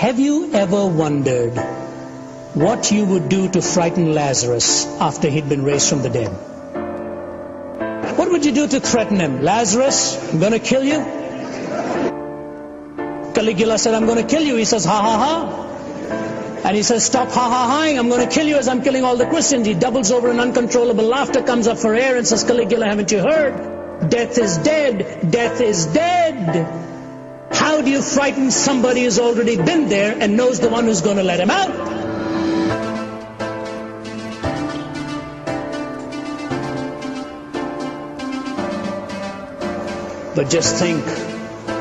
Have you ever wondered what you would do to frighten Lazarus after he'd been raised from the dead? What would you do to threaten him? Lazarus, I'm going to kill you. Caligula said, I'm going to kill you. He says, ha ha ha. And he says, stop ha-ha-haing, I'm going to kill you as I'm killing all the Christians. He doubles over in uncontrollable laughter, comes up for air and says, Caligula, haven't you heard? Death is dead. Death is dead. How do you frighten somebody who's already been there and knows the one who's going to let him out? But just think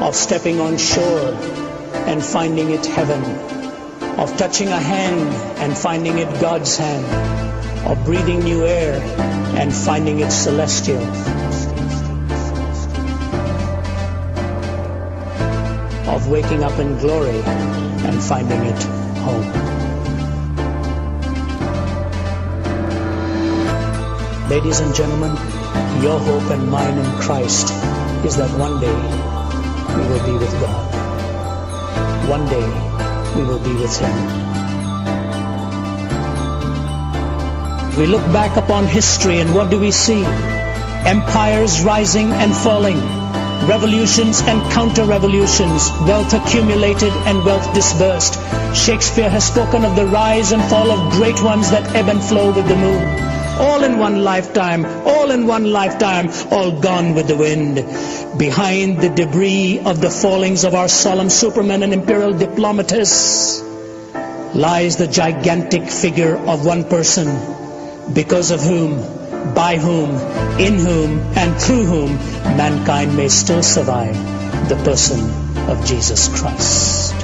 of stepping on shore and finding it heaven, of touching a hand and finding it God's hand, of breathing new air and finding it celestial, of waking up in glory and finding it home. Ladies and gentlemen, your hope and mine in Christ is that one day we will be with God. One day we will be with Him. We look back upon history and what do we see? Empires rising and falling, revolutions and counter-revolutions, wealth accumulated and wealth dispersed. Shakespeare has spoken of the rise and fall of great ones that ebb and flow with the moon. All in one lifetime, all in one lifetime, all gone with the wind. Behind the debris of the fallings of our solemn supermen and imperial diplomatists lies the gigantic figure of one person, because of whom, by whom, in whom, and through whom mankind may still survive, the person of Jesus Christ.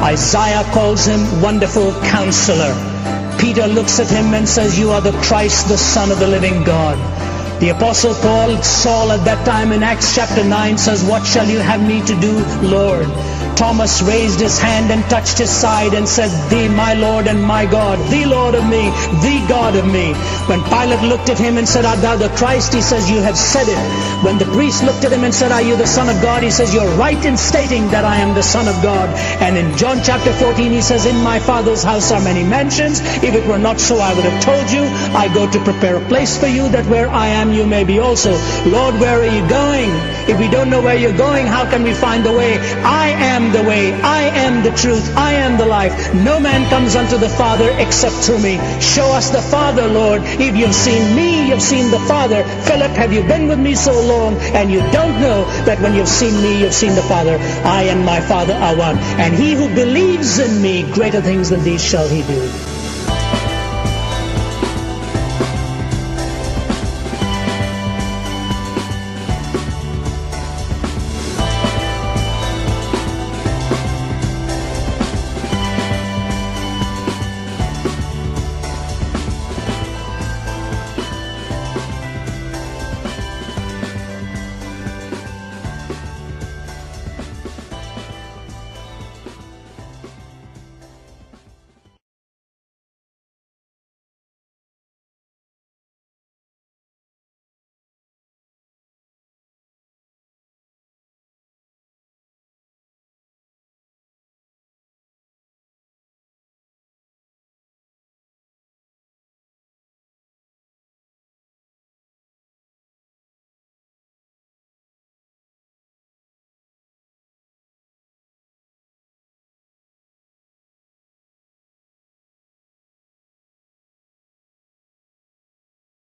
Isaiah calls him Wonderful Counselor. Peter looks at him and says, you are the Christ, the Son of the living God. The Apostle Saul at that time in Acts chapter 9 says, what shall you have me to do, Lord? Thomas raised his hand and touched his side and said, Thee, my Lord and my God, Thee, Lord of me, Thee, God of me. When Pilate looked at him and said, Art thou the Christ? He says, you have said it. When the priest looked at him and said, Are you the Son of God? He says, you're right in stating that I am the Son of God. And in John chapter 14 he says, In my Father's house are many mansions. If it were not so, I would have told you. I go to prepare a place for you, that where I am you may be also. Lord, where are you going? If we don't know where you're going, how can we find the way? I am the way, I am the truth, I am the life. No man comes unto the Father except through me. Show us the Father, Lord. If you've seen me, you've seen the Father. Philip, have you been with me so long and you don't know that when you've seen me, you've seen the Father? I and my Father are one. And he who believes in me, greater things than these shall he do.